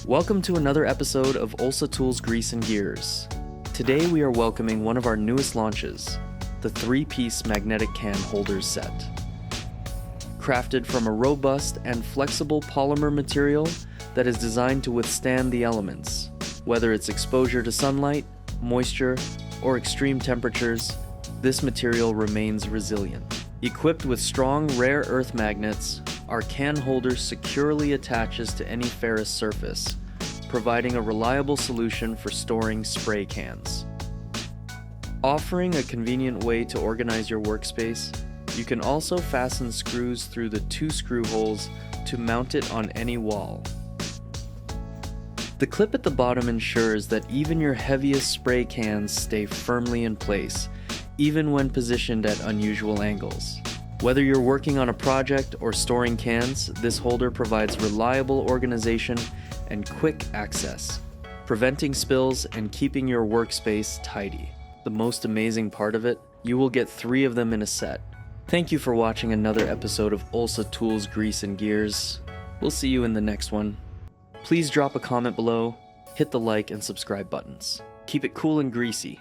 Welcome to another episode of Olsa Tools Grease and Gears. Today we are welcoming one of our newest launches, the 3-piece magnetic can holders set. Crafted from a robust and flexible polymer material that is designed to withstand the elements, whether it's exposure to sunlight, moisture, or extreme temperatures, this material remains resilient. Equipped with strong rare earth magnets, our can holder securely attaches to any ferrous surface, providing a reliable solution for storing spray cans. Offering a convenient way to organize your workspace, you can also fasten screws through the 2 screw holes to mount it on any wall. The clip at the bottom ensures that even your heaviest spray cans stay firmly in place, even when positioned at unusual angles. Whether you're working on a project or storing cans, this holder provides reliable organization and quick access, preventing spills and keeping your workspace tidy. The most amazing part of it, you will get 3 of them in a set. Thank you for watching another episode of Olsa Tools Grease and Gears. We'll see you in the next one. Please drop a comment below, hit the like and subscribe buttons. Keep it cool and greasy.